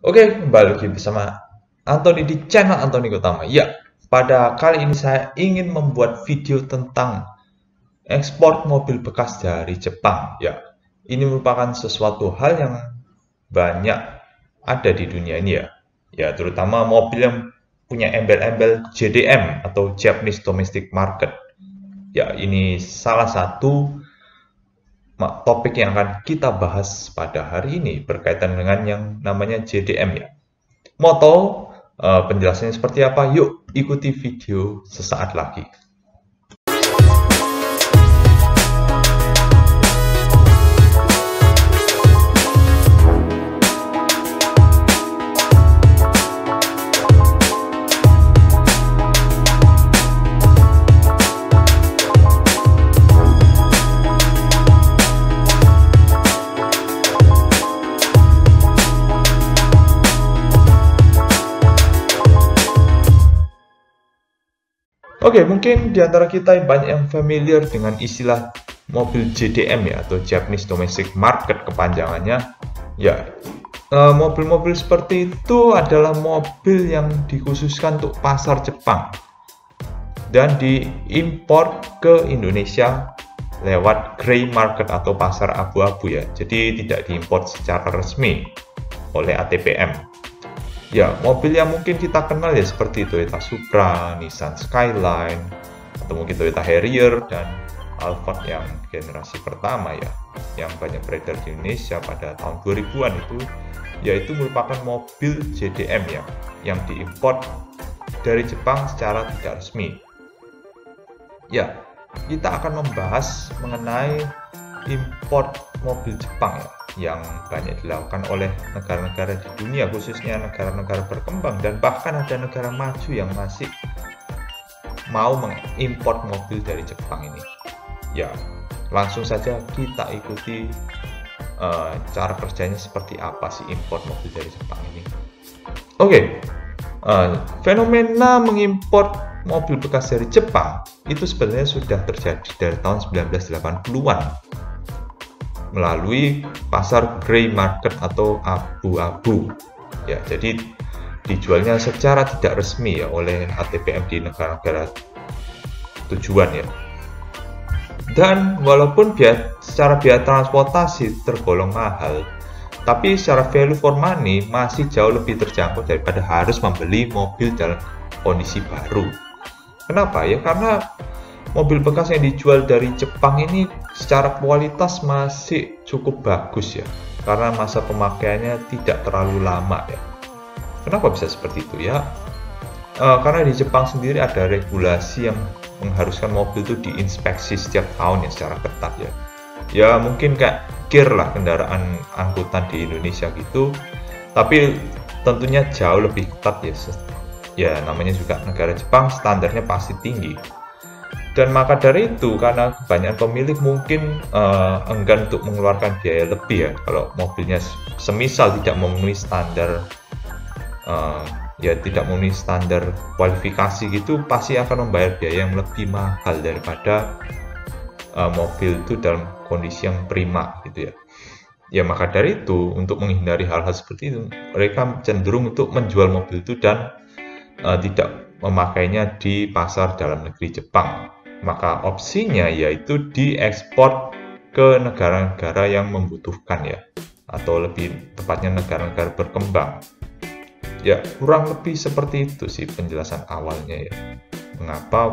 Oke, kembali lagi bersama Anthony di channel Anthony Gotama. Ya, pada kali ini saya ingin membuat video tentang ekspor mobil bekas dari Jepang. Ya, ini merupakan sesuatu hal yang banyak ada di dunia ini ya. Ya, terutama mobil yang punya embel-embel JDM atau Japanese Domestic Market. Ya, ini salah satu topik yang akan kita bahas pada hari ini berkaitan dengan yang namanya JDM ya. Mau tahu penjelasannya seperti apa? Yuk ikuti video sesaat lagi. Oke, mungkin di antara kita banyak yang familiar dengan istilah mobil JDM ya, atau Japanese Domestic Market kepanjangannya. Ya, mobil-mobil seperti itu adalah mobil yang dikhususkan untuk pasar Jepang dan diimpor ke Indonesia lewat gray market atau pasar abu-abu ya. Jadi tidak diimpor secara resmi oleh ATPM. Ya, mobil yang mungkin kita kenal ya seperti Toyota Supra, Nissan Skyline, atau mungkin Toyota Harrier dan Alphard yang generasi pertama ya, yang banyak beredar di Indonesia pada tahun 2000-an itu, yaitu merupakan mobil JDM ya, yang diimpor dari Jepang secara tidak resmi. Ya, kita akan membahas mengenai import mobil Jepang ya, yang banyak dilakukan oleh negara-negara di dunia, khususnya negara-negara berkembang, dan bahkan ada negara maju yang masih mau mengimpor mobil dari Jepang ini. Ya, langsung saja kita ikuti cara kerjanya seperti apa sih import mobil dari Jepang ini. Oke, fenomena mengimpor mobil bekas dari Jepang itu sebenarnya sudah terjadi dari tahun 1980-an. Melalui pasar gray market atau abu-abu ya, jadi dijualnya secara tidak resmi ya oleh ATPM di negara-negara tujuan ya. Dan walaupun secara biaya transportasi tergolong mahal, tapi secara value for money masih jauh lebih terjangkau daripada harus membeli mobil dalam kondisi baru. Kenapa ya? Karena mobil bekas yang dijual dari Jepang ini secara kualitas masih cukup bagus ya, karena masa pemakaiannya tidak terlalu lama ya. Kenapa bisa seperti itu ya? Karena di Jepang sendiri ada regulasi yang mengharuskan mobil itu diinspeksi setiap tahun ya secara ketat ya. Ya mungkin kayak kir lah kendaraan angkutan di Indonesia gitu, tapi tentunya jauh lebih ketat ya. Ya namanya juga negara Jepang, standarnya pasti tinggi. Dan maka dari itu, karena kebanyakan pemilik mungkin enggan untuk mengeluarkan biaya lebih ya, kalau mobilnya semisal tidak memenuhi standar tidak memenuhi standar kualifikasi gitu, pasti akan membayar biaya yang lebih mahal daripada mobil itu dalam kondisi yang prima gitu ya. Ya maka dari itu, untuk menghindari hal-hal seperti itu, mereka cenderung untuk menjual mobil itu dan tidak memakainya di pasar dalam negeri Jepang. Maka opsinya yaitu diekspor ke negara-negara yang membutuhkan ya, atau lebih tepatnya negara-negara berkembang. Ya, kurang lebih seperti itu sih penjelasan awalnya ya. Mengapa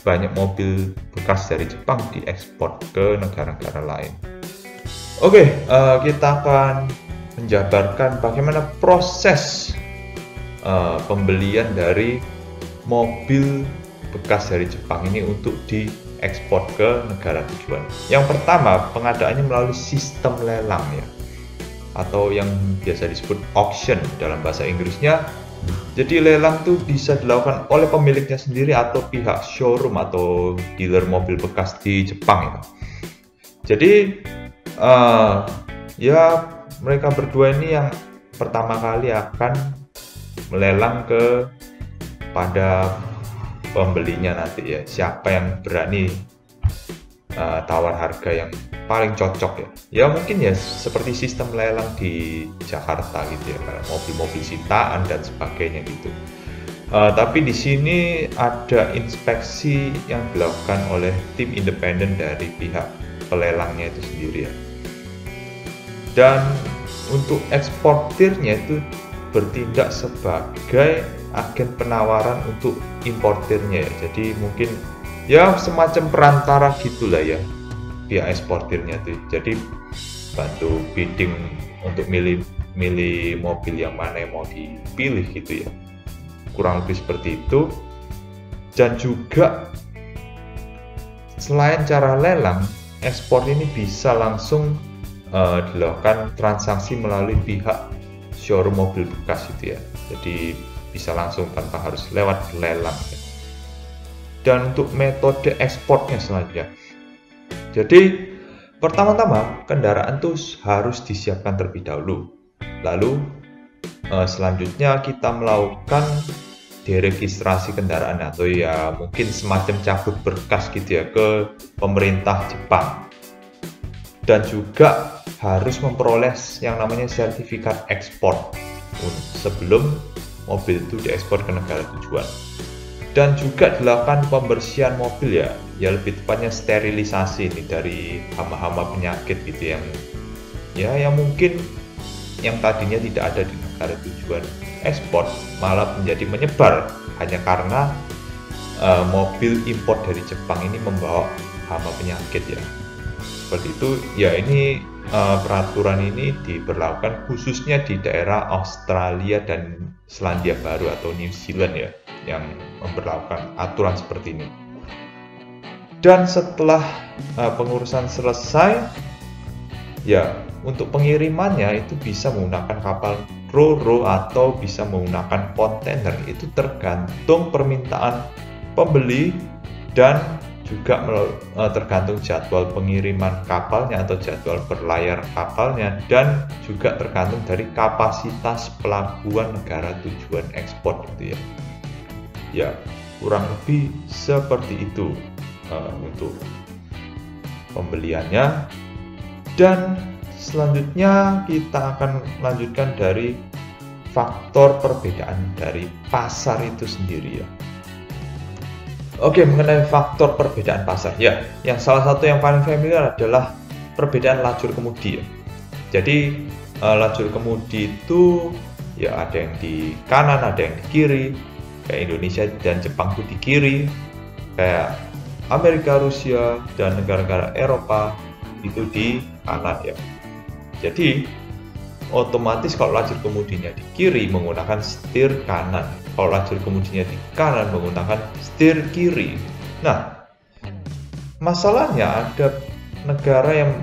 banyak mobil bekas dari Jepang diekspor ke negara-negara lain. Oke, kita akan menjabarkan bagaimana proses pembelian dari mobil bekas dari Jepang ini untuk diekspor ke negara tujuan. Yang pertama, pengadaannya melalui sistem lelang ya, atau yang biasa disebut auction dalam bahasa Inggrisnya. Jadi lelang itu bisa dilakukan oleh pemiliknya sendiri atau pihak showroom atau dealer mobil bekas di Jepang ya. Jadi ya mereka berdua ini yang pertama kali akan melelang pada pembelinya nanti ya, siapa yang berani tawar harga yang paling cocok ya. Ya mungkin ya seperti sistem lelang di Jakarta gitu ya, kayak mobil-mobil sitaan dan sebagainya gitu. Tapi di sini ada inspeksi yang dilakukan oleh tim independen dari pihak pelelangnya itu sendiri ya. Dan untuk eksportirnya itu bertindak sebagai agen penawaran untuk importirnya ya. Jadi mungkin ya semacam perantara gitulah ya pihak eksportirnya tuh. Jadi bantu bidding untuk milih mobil yang mana yang mau dipilih gitu ya. Kurang lebih seperti itu. Dan juga selain cara lelang, ekspor ini bisa langsung dilakukan transaksi melalui pihak showroom mobil bekas gitu ya. Jadi bisa langsung tanpa harus lewat lelang ya. Dan untuk metode ekspornya selanjutnya, jadi pertama-tama kendaraan tuh harus disiapkan terlebih dahulu. Lalu selanjutnya kita melakukan deregistrasi kendaraan atau ya mungkin semacam cabut berkas gitu ya ke pemerintah Jepang. Dan juga harus memperoleh yang namanya sertifikat ekspor sebelum mobil itu diekspor ke negara tujuan. Dan juga dilakukan pembersihan mobil ya lebih tepatnya sterilisasi ini dari hama-hama penyakit gitu yang mungkin yang tadinya tidak ada di negara tujuan ekspor malah menjadi menyebar hanya karena mobil impor dari Jepang ini membawa hama penyakit ya. Seperti itu ya. Ini peraturan ini diberlakukan khususnya di daerah Australia dan Selandia Baru atau New Zealand ya, yang memberlakukan aturan seperti ini. Dan setelah pengurusan selesai ya, untuk pengirimannya itu bisa menggunakan kapal ro-ro atau bisa menggunakan kontainer. Itu tergantung permintaan pembeli dan juga tergantung jadwal pengiriman kapalnya atau jadwal berlayar kapalnya, dan juga tergantung dari kapasitas pelabuhan negara tujuan ekspor gitu ya. Ya, kurang lebih seperti itu untuk pembeliannya. Dan selanjutnya kita akan lanjutkan dari faktor perbedaan dari pasar itu sendiri ya. Oke, mengenai faktor perbedaan pasar ya, yang salah satu yang paling familiar adalah perbedaan lajur kemudi ya. Jadi lajur kemudi itu ya ada yang di kanan, ada yang di kiri. Kayak Indonesia dan Jepang itu di kiri, kayak Amerika, Rusia, dan negara-negara Eropa itu di kanan ya. Jadi otomatis kalau lajur kemudinya di kiri menggunakan setir kanan, kalau lajur kemudinya di kanan menggunakan setir kiri. Nah, masalahnya ada negara yang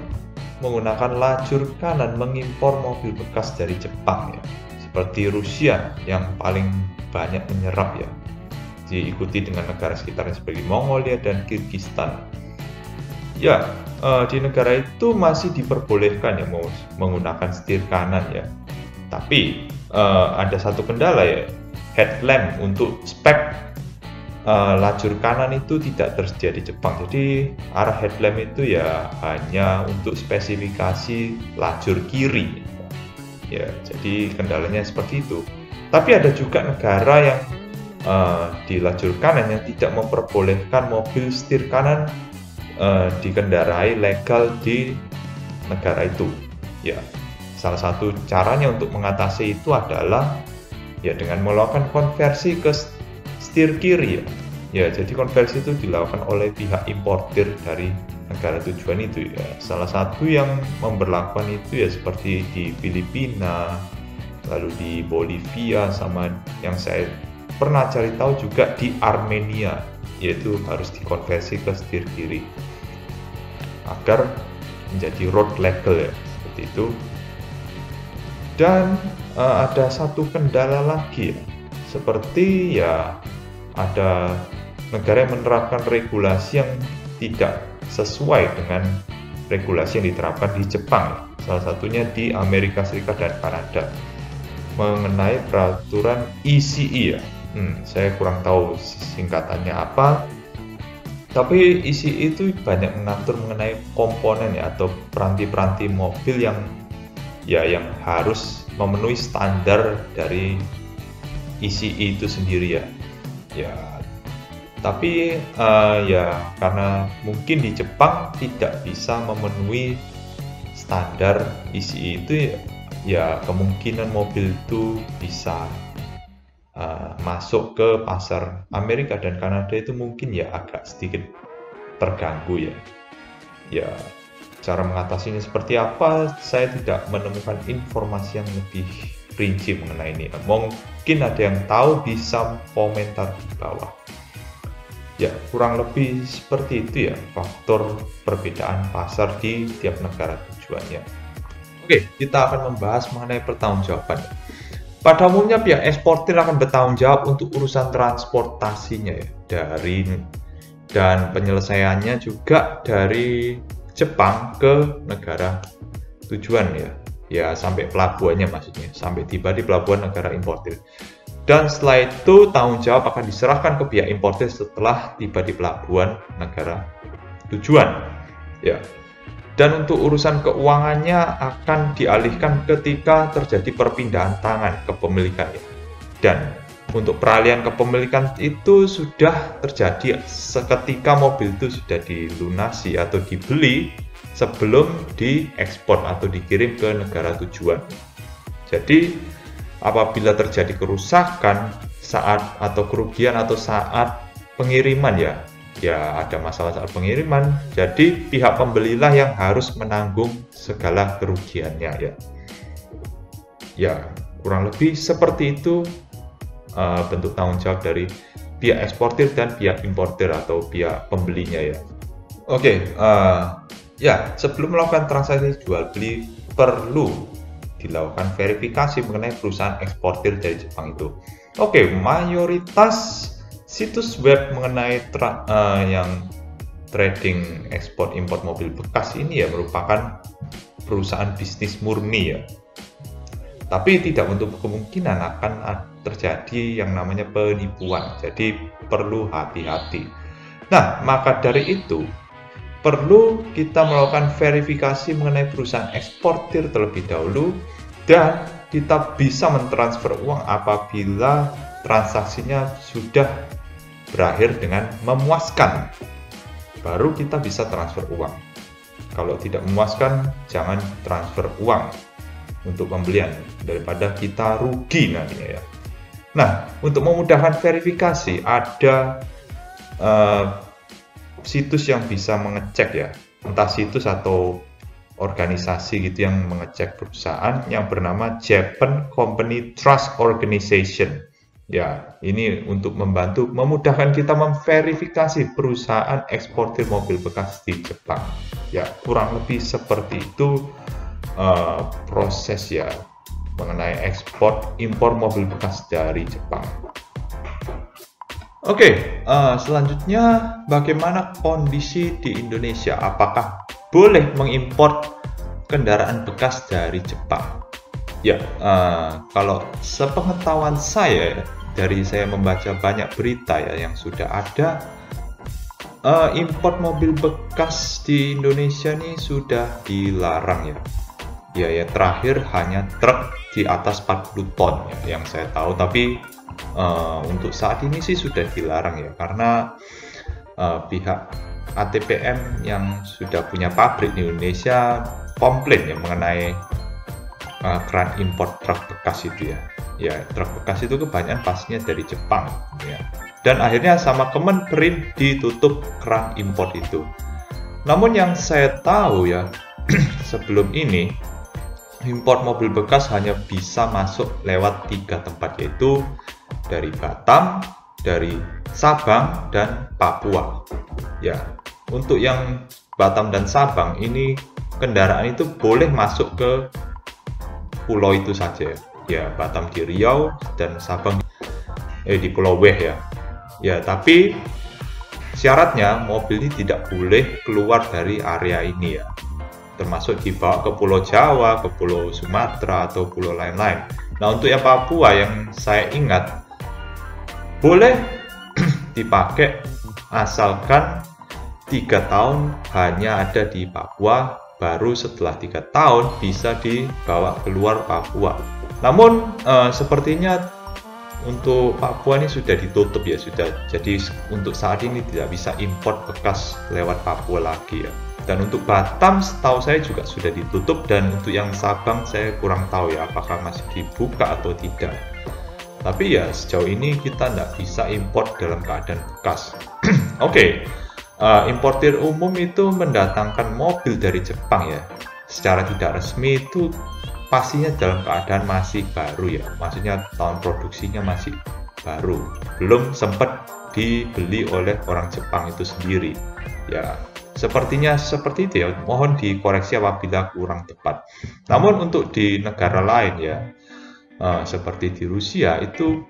menggunakan lajur kanan mengimpor mobil bekas dari Jepang ya, seperti Rusia yang paling banyak menyerap ya, diikuti dengan negara sekitarnya seperti Mongolia dan Kyrgyzstan. Ya, di negara itu masih diperbolehkan ya menggunakan setir kanan ya. Tapi ada satu kendala ya, headlamp untuk spek lajur kanan itu tidak tersedia di Jepang. Jadi arah headlamp itu ya hanya untuk spesifikasi lajur kiri. Ya, jadi kendalanya seperti itu. Tapi ada juga negara yang di lajur kanan yang tidak memperbolehkan mobil setir kanan dikendarai legal di negara itu. Ya, salah satu caranya untuk mengatasi itu adalah ya dengan melakukan konversi ke setir kiri ya. Ya, jadi konversi itu dilakukan oleh pihak importir dari negara tujuan itu ya. Salah satu yang memberlakukan itu ya seperti di Filipina, lalu di Bolivia, sama yang saya pernah cari tahu juga di Armenia, yaitu harus dikonversi ke setir kiri agar menjadi road legal ya, seperti itu. Dan ada satu kendala lagi ya, seperti ya ada negara yang menerapkan regulasi yang tidak sesuai dengan regulasi yang diterapkan di Jepang, salah satunya di Amerika Serikat dan Kanada, mengenai peraturan ECE ya. Saya kurang tahu singkatannya apa. Tapi ICE itu banyak mengatur mengenai komponen ya, atau peranti-peranti mobil yang harus memenuhi standar dari ICE itu sendiri ya. Ya, tapi ya karena mungkin di Jepang tidak bisa memenuhi standar ICE itu ya kemungkinan mobil itu bisa masuk ke pasar Amerika dan Kanada itu mungkin ya agak sedikit terganggu ya. Ya, cara mengatasinya seperti apa, saya tidak menemukan informasi yang lebih rinci mengenai ini. Mungkin ada yang tahu bisa komentar di bawah. Ya, kurang lebih seperti itu ya faktor perbedaan pasar di tiap negara tujuannya. Oke, kita akan membahas mengenai pertanggungjawaban. Pada umumnya pihak eksportir akan bertanggung jawab untuk urusan transportasinya ya, dan penyelesaiannya juga dari Jepang ke negara tujuan ya sampai pelabuhannya, maksudnya sampai tiba di pelabuhan negara importir. Dan setelah itu tanggung jawab akan diserahkan ke pihak importir setelah tiba di pelabuhan negara tujuan ya. Dan untuk urusan keuangannya akan dialihkan ketika terjadi perpindahan tangan kepemilikannya. Dan untuk peralihan kepemilikan itu sudah terjadi seketika mobil itu sudah dilunasi atau dibeli sebelum diekspor atau dikirim ke negara tujuan. Jadi apabila terjadi kerusakan saat atau kerugian atau saat pengiriman ya ada masalah saat pengiriman, jadi pihak pembelilah yang harus menanggung segala kerugiannya ya kurang lebih seperti itu bentuk tanggung jawab dari pihak eksportir dan pihak importir atau pihak pembelinya ya. Oke, ya sebelum melakukan transaksi jual beli perlu dilakukan verifikasi mengenai perusahaan eksportir dari Jepang itu. Oke, mayoritas situs web mengenai yang trading ekspor impor mobil bekas ini ya merupakan perusahaan bisnis murni ya. Tapi tidak untuk kemungkinan akan terjadi yang namanya penipuan. Jadi perlu hati-hati. Nah, maka dari itu perlu kita melakukan verifikasi mengenai perusahaan eksportir terlebih dahulu dan kita bisa mentransfer uang apabila transaksinya sudah berakhir dengan memuaskan, baru kita bisa transfer uang. Kalau tidak memuaskan, jangan transfer uang untuk pembelian daripada kita rugi nantinya ya. Nah, untuk memudahkan verifikasi ada situs yang bisa mengecek ya, entah situs atau organisasi gitu yang mengecek perusahaan yang bernama Japan Company Trust Organization. Ya, ini untuk membantu memudahkan kita memverifikasi perusahaan eksportir mobil bekas di Jepang. Ya, kurang lebih seperti itu proses ya mengenai ekspor impor mobil bekas dari Jepang. Oke, selanjutnya bagaimana kondisi di Indonesia? Apakah boleh mengimpor kendaraan bekas dari Jepang? Ya, kalau sepengetahuan saya dari saya membaca banyak berita ya yang sudah ada impor mobil bekas di Indonesia nih sudah dilarang ya. Ya terakhir hanya truk di atas 40 ton ya yang saya tahu, tapi untuk saat ini sih sudah dilarang ya karena pihak ATPM yang sudah punya pabrik di Indonesia komplain ya mengenai keran impor truk bekas itu ya. Ya, truk bekas itu kebanyakan pastinya dari Jepang ya. Dan akhirnya sama Kemenperin ditutup keran impor itu. Namun yang saya tahu ya sebelum ini impor mobil bekas hanya bisa masuk lewat 3 tempat, yaitu dari Batam, dari Sabang, dan Papua. Ya, untuk yang Batam dan Sabang ini kendaraan itu boleh masuk ke pulau itu saja. Ya, Batam di Riau dan Sabang di Pulau Weh ya. Ya, tapi syaratnya mobil ini tidak boleh keluar dari area ini ya. Termasuk dibawa ke Pulau Jawa, ke Pulau Sumatera atau pulau lain-lain. Nah, untuk yang Papua yang saya ingat boleh dipakai asalkan 3 tahun hanya ada di Papua, baru setelah 3 tahun bisa dibawa keluar Papua. Namun sepertinya untuk Papua ini sudah ditutup ya, jadi untuk saat ini tidak bisa import bekas lewat Papua lagi ya. Dan untuk Batam setahu saya juga sudah ditutup, dan untuk yang Sabang saya kurang tahu ya apakah masih dibuka atau tidak. Tapi ya sejauh ini kita tidak bisa import dalam keadaan bekas. Oke. Importir umum itu mendatangkan mobil dari Jepang ya. Secara tidak resmi itu pastinya dalam keadaan masih baru ya. Maksudnya tahun produksinya masih baru. Belum sempat dibeli oleh orang Jepang itu sendiri. Ya, sepertinya seperti itu ya. Mohon dikoreksi apabila kurang tepat. Namun untuk di negara lain ya, seperti di Rusia itu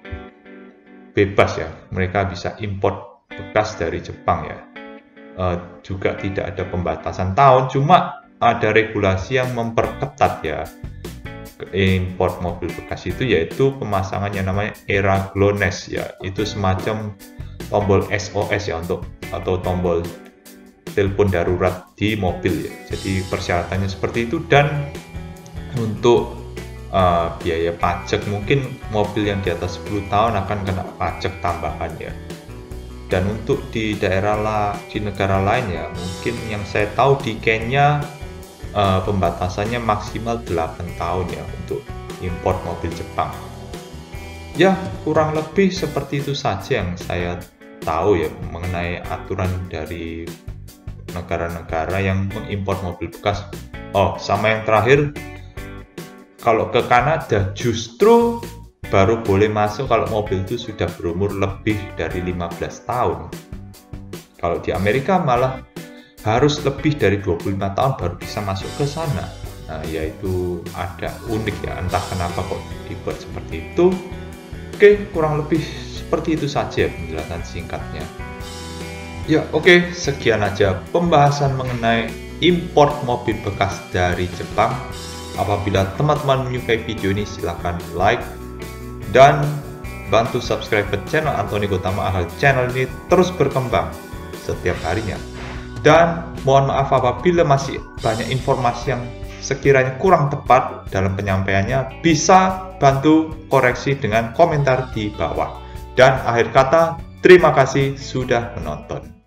bebas ya. Mereka bisa import bekas dari Jepang ya. Juga tidak ada pembatasan tahun, cuma ada regulasi yang memperketat ya import mobil bekas itu, yaitu pemasangan yang namanya era GLONASS ya. Itu semacam tombol SOS ya, atau tombol telepon darurat di mobil ya. Jadi persyaratannya seperti itu. Dan untuk biaya pajak, mungkin mobil yang di atas 10 tahun akan kena pajak tambahan ya. Dan untuk di negara lain ya, mungkin yang saya tahu di Kenya pembatasannya maksimal 8 tahun ya untuk import mobil Jepang. Ya, kurang lebih seperti itu saja yang saya tahu ya mengenai aturan dari negara-negara yang mengimpor mobil bekas. Oh, sama yang terakhir, kalau ke Kanada justru baru boleh masuk kalau mobil itu sudah berumur lebih dari 15 tahun. Kalau di Amerika malah harus lebih dari 25 tahun baru bisa masuk ke sana. Nah, yaitu ada unik ya, entah kenapa kok dibuat seperti itu. Oke, kurang lebih seperti itu saja penjelasan singkatnya. Ya, oke, sekian aja pembahasan mengenai import mobil bekas dari Jepang. Apabila teman-teman menyukai video ini, silahkan like dan bantu subscribe ke channel Antoni Gotama agar channel ini terus berkembang setiap harinya. Dan mohon maaf apabila masih banyak informasi yang sekiranya kurang tepat dalam penyampaiannya, bisa bantu koreksi dengan komentar di bawah. Dan akhir kata, terima kasih sudah menonton.